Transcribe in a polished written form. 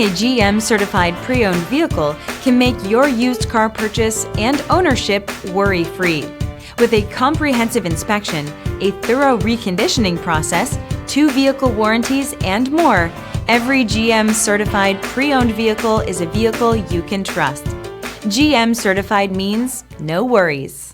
Having a GM-certified pre-owned vehicle can make your used car purchase and ownership worry-free. With a comprehensive inspection, a thorough reconditioning process, 2 vehicle warranties, and more, every GM-certified pre-owned vehicle is a vehicle you can trust. GM-certified means no worries.